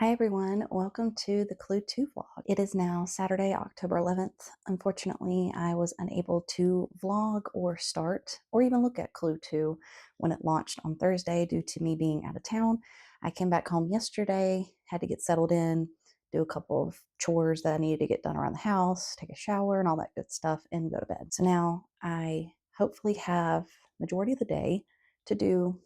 Hi everyone, welcome to the Clue 2 vlog. It is now Saturday, October 11th. Unfortunately, I was unable to vlog or start or even look at Clue 2 when it launched on Thursday due to me being out of town. I came back home yesterday, had to get settled in, do a couple of chores that I needed to get done around the house, take a shower and all that good stuff, and go to bed. So now I hopefully have majority of the day to do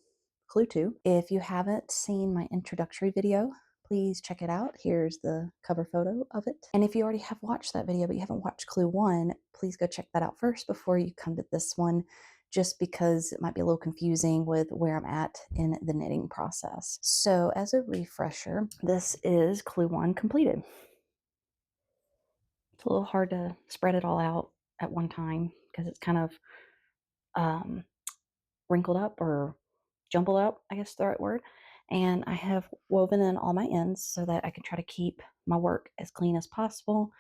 Clue 2. If you haven't seen my introductory video, please check it out. Here's the cover photo of it. And if you already have watched that video but you haven't watched Clue 1, please go check that out first before you come to this one, just because it might be a little confusing with where I'm at in the knitting process. So as a refresher, this is Clue 1 completed. It's a little hard to spread it all out at one time because it's kind of wrinkled up or jumbled up, I guess is the right word. And I have woven in all my ends so that I can try to keep my work as clean as possible.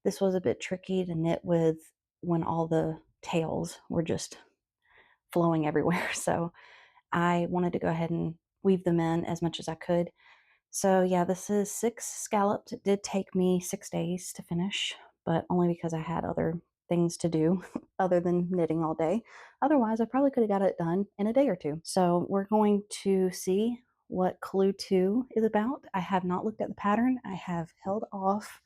This was a bit tricky to knit with when all the tails were just flowing everywhere. So I wanted to go ahead and weave them in as much as I could. So yeah, this is 6 scallops. It did take me 6 days to finish, but only because I had other things to do other than knitting all day. Otherwise, I probably could have got it done in a day or two. So we're going to see what Clue 2 is about. I have not looked at the pattern. I have held off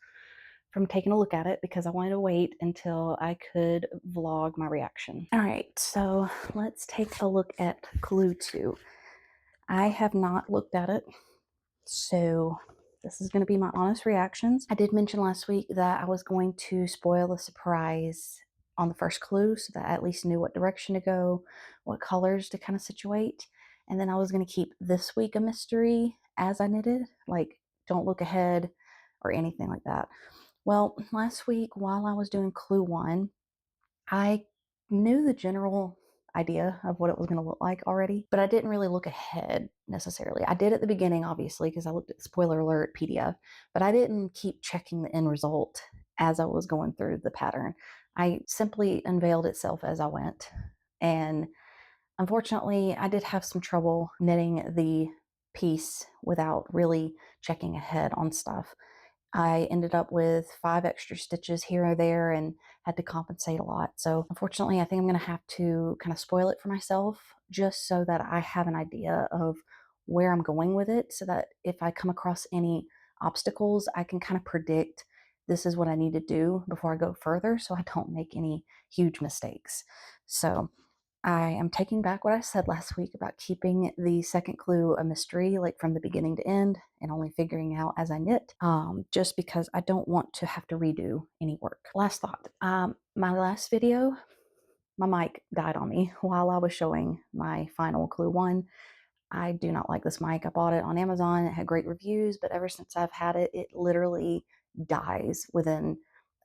from taking a look at it because I wanted to wait until I could vlog my reaction. All right, so let's take a look at Clue 2. I have not looked at it, so this is going to be my honest reactions. I did mention last week that I was going to spoil the surprise on the first clue so that I at least knew what direction to go, what colors to kind of situate. And then I was going to keep this week a mystery as I knitted, like don't look ahead or anything like that. Well, last week while I was doing Clue 1, I knew the general idea of what it was going to look like already, but I didn't really look ahead necessarily. I did at the beginning, obviously, because I looked at the spoiler alert PDF, but I didn't keep checking the end result as I was going through the pattern. I simply unveiled itself as I went. And unfortunately, I did have some trouble knitting the piece without really checking ahead on stuff. I ended up with 5 extra stitches here or there and had to compensate a lot. So unfortunately, I think I'm going to have to kind of spoil it for myself just so that I have an idea of where I'm going with it, so that if I come across any obstacles, I can kind of predict this is what I need to do before I go further so I don't make any huge mistakes. So I am taking back what I said last week about keeping the second clue a mystery, like from the beginning to end, and only figuring out as I knit, just because I don't want to have to redo any work. Last thought. My last video, my mic died on me while I was showing my final Clue 1. I do not like this mic. I bought it on Amazon. It had great reviews, but ever since I've had it, it literally dies within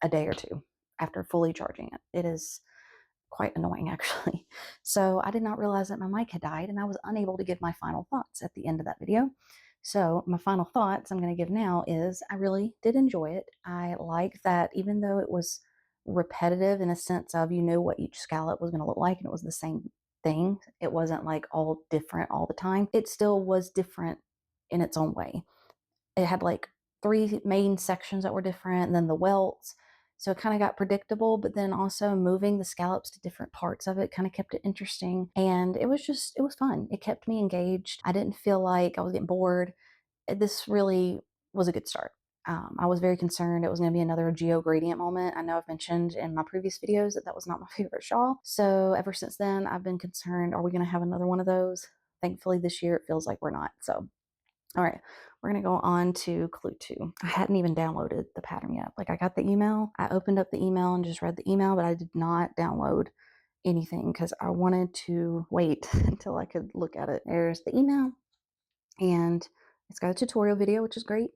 a day or two after fully charging it. It is quite annoying, actually. So I did not realize that my mic had died and I was unable to give my final thoughts at the end of that video. So my final thoughts I'm going to give now is I really did enjoy it. I like that even though it was repetitive in a sense of you knew what each scallop was going to look like and it was the same thing. It wasn't like all different all the time. It still was different in its own way. It had like 3 main sections that were different, and then the welts. So it kind of got predictable, but then also moving the scallops to different parts of it kind of kept it interesting. And it was fun. It kept me engaged. I didn't feel like I was getting bored. This really was a good start. I was very concerned it was going to be another geo gradient moment. I know I've mentioned in my previous videos that that was not my favorite shawl. So ever since then, I've been concerned, are we going to have another one of those? Thankfully, this year it feels like we're not. So all right, we're going to go on to Clue 2. I hadn't even downloaded the pattern yet. Like I got the email, I opened up the email and just read the email, but I did not download anything because I wanted to wait until I could look at it. There's the email and it's got a tutorial video, which is great.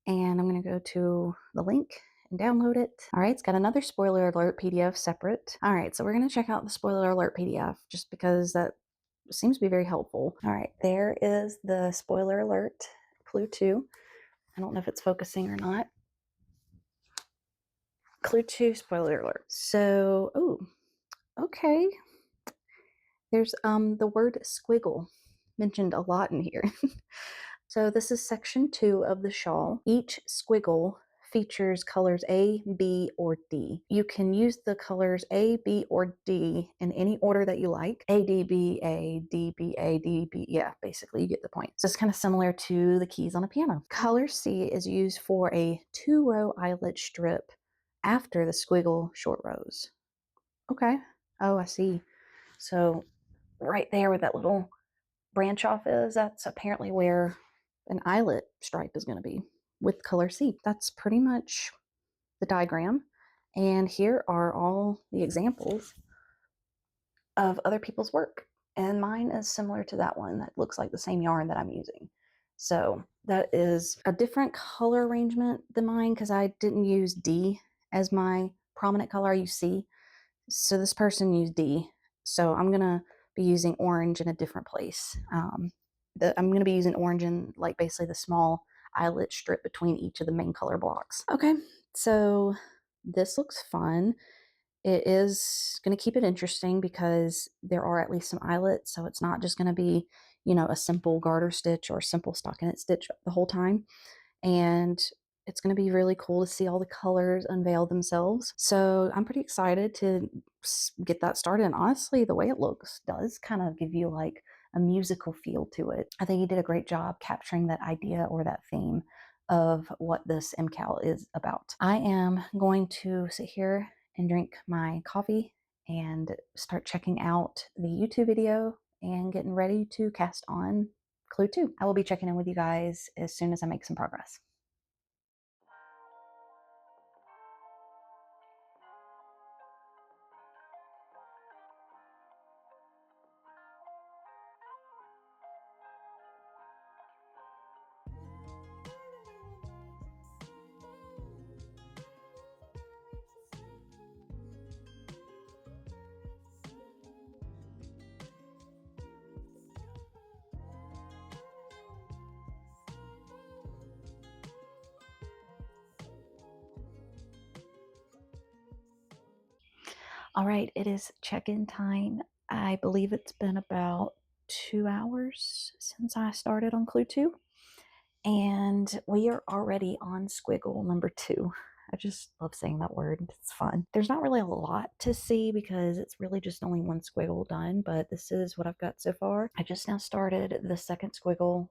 And I'm going to go to the link and download it. All right, it's got another spoiler alert PDF separate. All right, so we're going to check out the spoiler alert PDF just because that seems to be very helpful. All right, there is the spoiler alert, Clue 2. I don't know if it's focusing or not. Clue 2, spoiler alert. So, oh, okay. There's the word squiggle mentioned a lot in here. So this is section 2 of the shawl. Each squiggle features colors A, B, or D. You can use the colors A, B, or D in any order that you like. A, D, B, A, D, B, A, D, B. Yeah, basically you get the point. So it's kind of similar to the keys on a piano. Color C is used for a 2-row eyelet strip after the squiggle short rows. Okay. Oh, I see. So right there where that little branch off is, that's apparently where an eyelet stripe is going to be with color C. That's pretty much the diagram. And here are all the examples of other people's work. And mine is similar to that one that looks like the same yarn that I'm using. So that is a different color arrangement than mine because I didn't use D as my prominent color. I used C. So this person used D. So I'm going to be using orange in a different place. I'm going to be using orange in like basically the small eyelet strip between each of the main color blocks. Okay, so this looks fun. It is going to keep it interesting because there are at least some eyelets. So it's not just going to be, a simple garter stitch or simple stockinette stitch the whole time. And it's going to be really cool to see all the colors unveil themselves. So I'm pretty excited to get that started. And honestly, the way it looks does kind of give you like a musical feel to it. I think he did a great job capturing that idea or that theme of what this MKAL is about. I am going to sit here and drink my coffee and start checking out the YouTube video and getting ready to cast on Clue 2. I will be checking in with you guys as soon as I make some progress. All right, it is check-in time. I believe it's been about 2 hours since I started on Clue 2, and we are already on squiggle number 2. I just love saying that word. It's fun. There's not really a lot to see because it's really just only one squiggle done, but this is what I've got so far. I just now started the second squiggle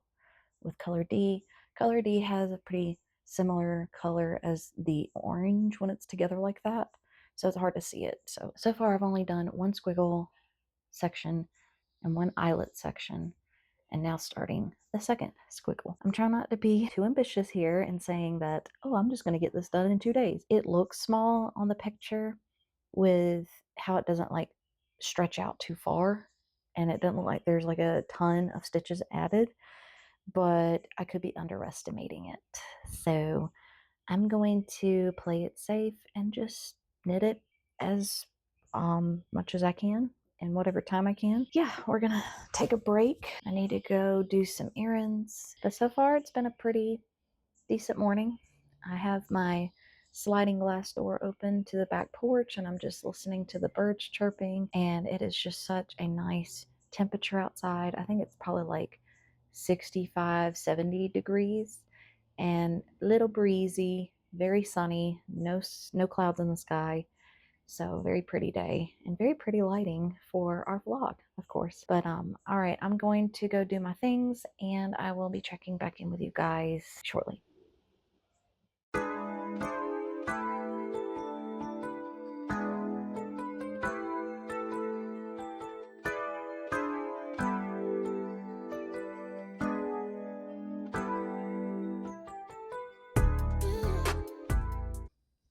with color D. Color D has a pretty similar color as the orange when it's together like that, so it's hard to see it. So far I've only done one squiggle section and one eyelet section, and now starting the second squiggle. I'm trying not to be too ambitious here and saying that, oh, I'm just going to get this done in 2 days. It looks small on the picture with how it doesn't like stretch out too far, and it doesn't look like there's like a ton of stitches added, but I could be underestimating it. So I'm going to play it safe and just knit it as much as I can in whatever time I can. Yeah, we're gonna take a break. I need to go do some errands. But so far, it's been a pretty decent morning. I have my sliding glass door open to the back porch and I'm just listening to the birds chirping, and it is just such a nice temperature outside. I think it's probably like 65, 70 degrees and little breezy, very sunny, no clouds in the sky. So very pretty day and very pretty lighting for our vlog, of course. But all right, I'm going to go do my things and I will be checking back in with you guys shortly.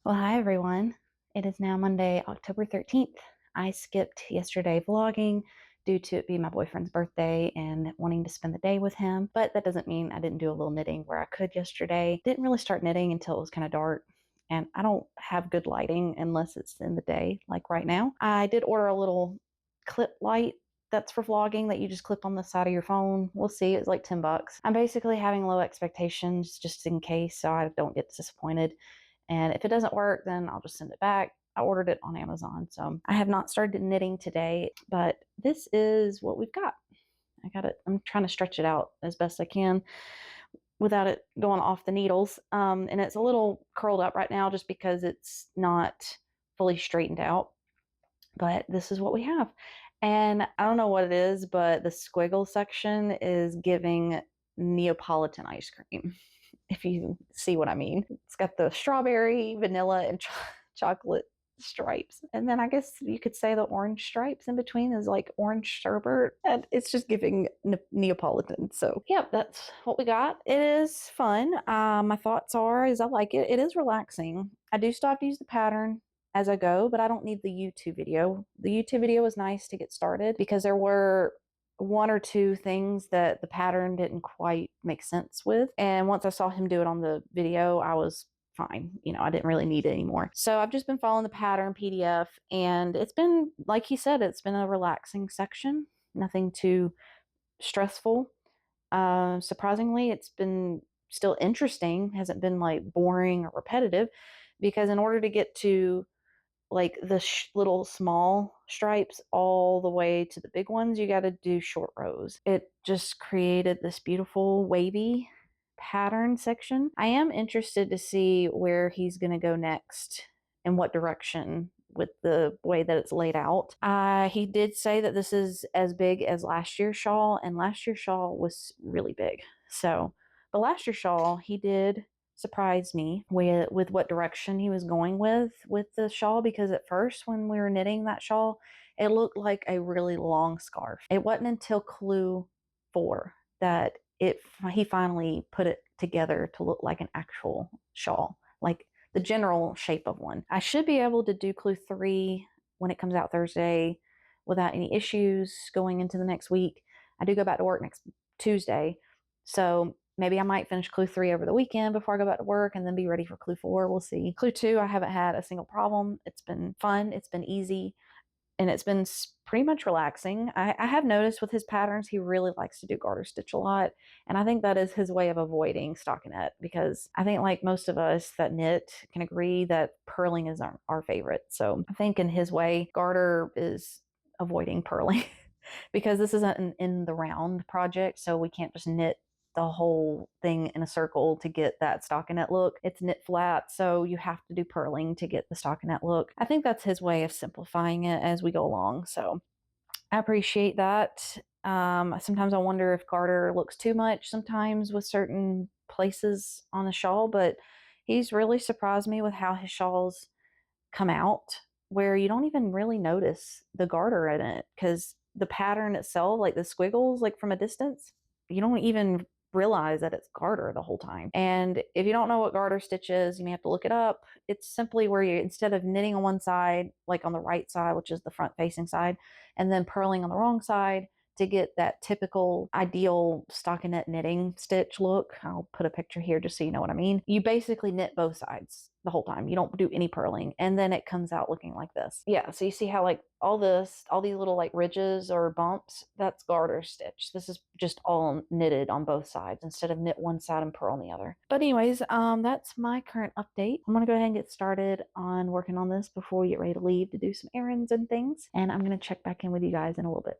Well, hi everyone. It is now Monday, October 13th. I skipped yesterday vlogging due to it being my boyfriend's birthday and wanting to spend the day with him, but that doesn't mean I didn't do a little knitting where I could yesterday. Didn't really start knitting until it was kind of dark, and I don't have good lighting unless it's in the day, like right now. I did order a little clip light that's for vlogging that you just clip on the side of your phone. We'll see. It's like 10 bucks. I'm basically having low expectations just in case so I don't get disappointed. And if it doesn't work, then I'll just send it back. I ordered it on Amazon. So I have not started knitting today, but this is what we've got. I'm trying to stretch it out as best I can. without it going off the needles. And it's a little curled up right now just because it's not fully straightened out. But this is what we have. And I don't know what it is, but the squiggle section is giving Neapolitan ice cream, if you see what I mean. It's got the strawberry, vanilla, and chocolate stripes. And then I guess you could say the orange stripes in between is like orange sherbet. And it's just giving Neapolitan. So, yeah, that's what we got. It is fun. My thoughts are is I like it. It is relaxing. I do still have to use the pattern as I go, but I don't need the YouTube video. The YouTube video was nice to get started because there were one or two things that the pattern didn't quite make sense with. And once I saw him do it on the video, I was fine. I didn't really need it anymore. So I've just been following the pattern PDF, and it's been, like he said, it's been a relaxing section, nothing too stressful. Surprisingly, it's been still interesting, hasn't been like boring or repetitive, because in order to get to like the little small stripes all the way to the big ones, you got to do short rows. It just created this beautiful wavy pattern section. I am interested to see where he's going to go next and what direction with the way that it's laid out. He did say that this is as big as last year's shawl, and last year's shawl was really big. So, but last year's shawl, he did surprised me with what direction he was going with the shawl, because at first when we were knitting that shawl, it looked like a really long scarf. It wasn't until clue 4 that he finally put it together to look like an actual shawl, like the general shape of one. I should be able to do clue 3 when it comes out Thursday without any issues going into the next week. I do go back to work next Tuesday, so maybe I might finish clue 3 over the weekend before I go back to work and then be ready for clue 4. We'll see. Clue 2, I haven't had a single problem. It's been fun. It's been easy. And it's been pretty much relaxing. I have noticed with his patterns, he really likes to do garter stitch a lot. And I think that is his way of avoiding stockinette, because I think, like most of us that knit, can agree that purling is our favorite. So I think in his way, garter is avoiding purling because this isn't an in the round project. So we can't just knit the whole thing in a circle to get that stockinette look. It's knit flat, so you have to do purling to get the stockinette look. I think that's his way of simplifying it as we go along, so I appreciate that. Sometimes I wonder if garter looks too much sometimes with certain places on the shawl, but he's really surprised me with how his shawls come out where you don't even really notice the garter in it, because the pattern itself, like the squiggles, like from a distance, you don't even realize that it's garter the whole time. And if you don't know what garter stitch is, you may have to look it up. It's simply where you, instead of knitting on one side, like on the right side, which is the front facing side, and then purling on the wrong side to get that typical ideal stockinette knitting stitch look. I'll put a picture here just so you know what I mean. You basically knit both sides the whole time. You don't do any purling, and then it comes out looking like this. Yeah, so you see how like all these little like ridges or bumps, that's garter stitch. This is just all knitted on both sides instead of knit one side and purl on the other. But anyways, that's my current update. I'm gonna go ahead and get started on working on this before we get ready to leave to do some errands and things, and I'm gonna check back in with you guys in a little bit.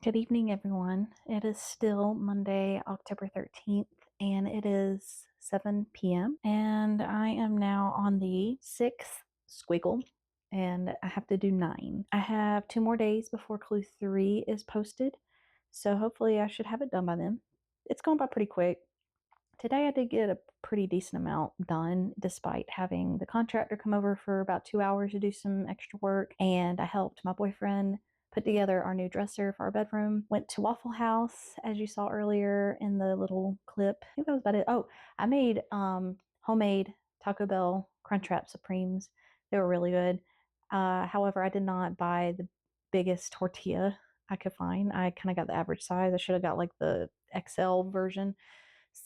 Good evening, everyone. It is still Monday, October 13th, and it is 7 p.m. And I am now on the 6th squiggle, and I have to do 9. I have 2 more days before clue 3 is posted, so hopefully I should have it done by then. It's going by pretty quick. Today I did get a pretty decent amount done despite having the contractor come over for about 2 hours to do some extra work, and I helped my boyfriend put together our new dresser for our bedroom. Went to Waffle House, as you saw earlier in the little clip. I think that was about it. Oh, I made homemade Taco Bell Crunchwrap Supremes. They were really good. However, I did not buy the biggest tortilla I could find. I kind of got the average size. I should have got like the XL version.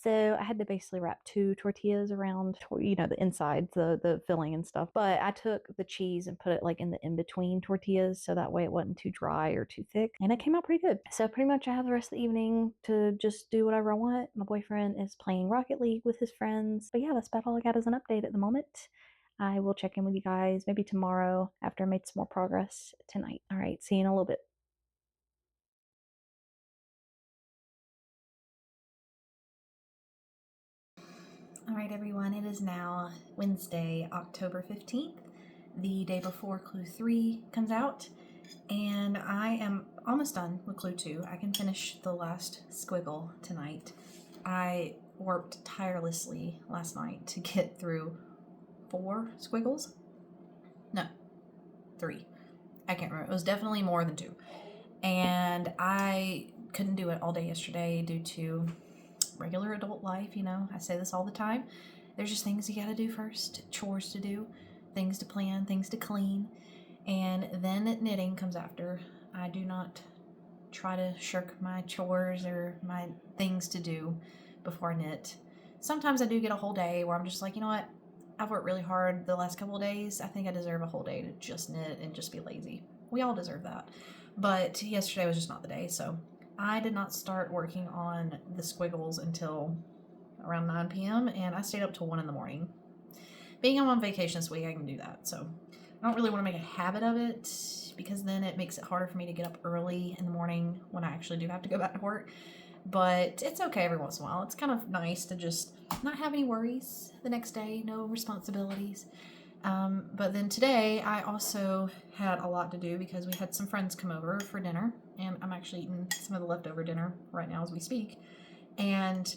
So I had to basically wrap 2 tortillas around, the inside, the filling and stuff. But I took the cheese and put it like in the in-between tortillas so that way it wasn't too dry or too thick. And it came out pretty good. So pretty much I have the rest of the evening to just do whatever I want. My boyfriend is playing Rocket League with his friends. But yeah, that's about all I got as an update at the moment. I will check in with you guys maybe tomorrow after I made some more progress tonight. All right, see you in a little bit. All right, everyone, it is now Wednesday, October 15th, the day before Clue 3 comes out, and I am almost done with Clue 2. I can finish the last squiggle tonight. I worked tirelessly last night to get through 4 squiggles. No, 3. I can't remember. It was definitely more than 2. And I couldn't do it all day yesterday due to regular adult life, I say this all the time. There's just things you gotta do first, chores to do, things to plan, things to clean, and then knitting comes after. I do not try to shirk my chores or my things to do before I knit. Sometimes I do get a whole day where I'm just like, you know what, I've worked really hard the last couple of days. I think I deserve a whole day to just knit and just be lazy. We all deserve that. But yesterday was just not the day, so I did not start working on the squiggles until around 9 p.m. and I stayed up till 1 in the morning. Being I'm on vacation this week, I can do that. So I don't really want to make a habit of it because then it makes it harder for me to get up early in the morning when I actually do have to go back to work. But it's okay every once in a while. It's kind of nice to just not have any worries the next day, no responsibilities. But then today I also had a lot to do because we had some friends come over for dinner, and I'm actually eating some of the leftover dinner right now as we speak. And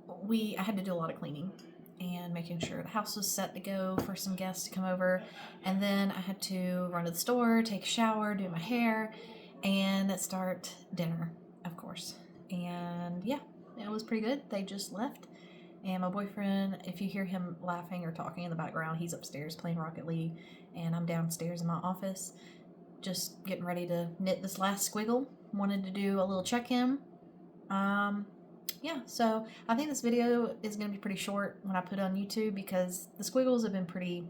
I had to do a lot of cleaning and making sure the house was set to go for some guests to come over. And then I had to run to the store, take a shower, do my hair, and start dinner, of course. And yeah, it was pretty good. They just left. And my boyfriend, if you hear him laughing or talking in the background, he's upstairs playing Rocket League, and I'm downstairs in my office just getting ready to knit this last squiggle. Wanted to do a little check-in. Yeah, so I think this video is going to be pretty short when I put it on YouTube because the squiggles have been pretty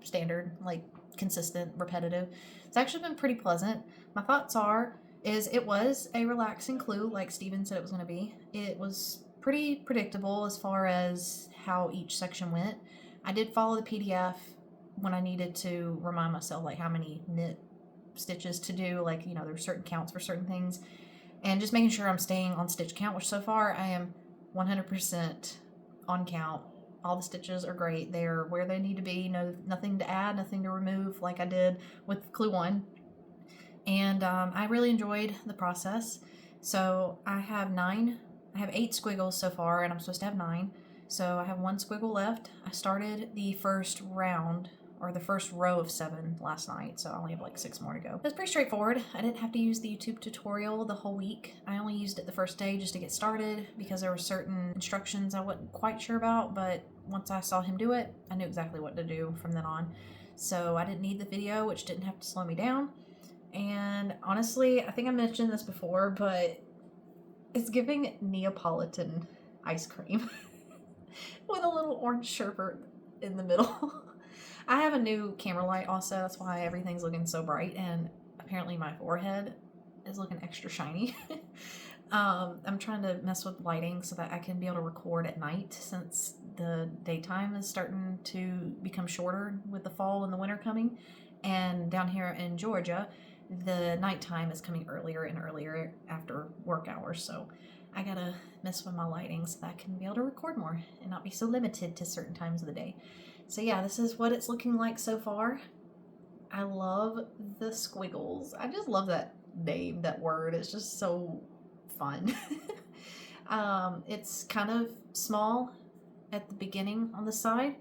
standard, like consistent, repetitive. It's actually been pretty pleasant. My thoughts is it was a relaxing clue like Steven said it was going to be. It was pretty predictable as far as how each section went. I did follow the PDF when I needed to remind myself like how many knit stitches to do, like there's certain counts for certain things, and just making sure I'm staying on stitch count, which so far I am 100% on count. All the stitches are great. They're where they need to be. Nothing to add, nothing to remove like I did with clue 1. And I really enjoyed the process. So I have 8 squiggles so far, and I'm supposed to have 9. So I have 1 squiggle left. I started the first round, or the first row of 7 last night, so I only have like 6 more to go. It's pretty straightforward. I didn't have to use the YouTube tutorial the whole week. I only used it the first day just to get started because there were certain instructions I wasn't quite sure about, but once I saw him do it, I knew exactly what to do from then on. So I didn't need the video, which didn't have to slow me down. And honestly, I think I mentioned this before, but it's giving Neapolitan ice cream with a little orange sherbet in the middle. I have a new camera light also, that's why everything's looking so bright, and apparently my forehead is looking extra shiny. I'm trying to mess with lighting so that I can be able to record at night since the daytime is starting to become shorter with the fall and the winter coming. And down here in Georgia, the nighttime is coming earlier and earlier after work hours, so I gotta mess with my lighting so that I can be able to record more and not be so limited to certain times of the day. So yeah, this is what it's looking like so far. I love the squiggles. I just love that name, that word. It's just so fun. It's kind of small at the beginning on the side,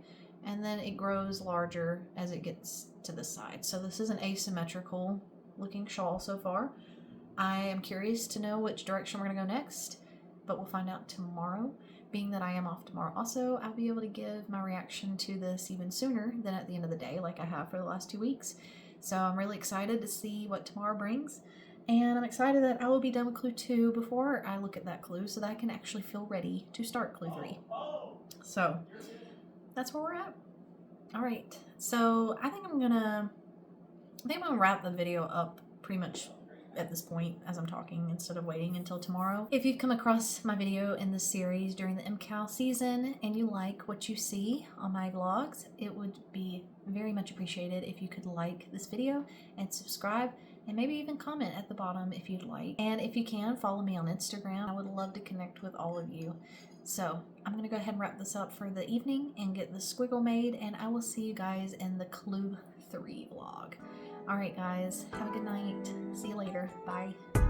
and then it grows larger as it gets to the side. So this is an asymmetrical looking shawl so far. I am curious to know which direction we're gonna go next, but we'll find out tomorrow. Being that I am off tomorrow also, I'll be able to give my reaction to this even sooner than at the end of the day, like I have for the last 2 weeks. So I'm really excited to see what tomorrow brings. And I'm excited that I will be done with clue 2 before I look at that clue so that I can actually feel ready to start clue 3. So that's where we're at. All right, so I think I'm gonna wrap the video up pretty much at this point as I'm talking instead of waiting until tomorrow. If you've come across my video in this series during the MKAL season and you like what you see on my vlogs, it would be very much appreciated if you could like this video and subscribe, and maybe even comment at the bottom if you'd like. And if you can, follow me on Instagram. I would love to connect with all of you. So I'm gonna go ahead and wrap this up for the evening and get the squiggle made, and I will see you guys in the clue 3 vlog. All right, guys, have a good night. See you later. Bye.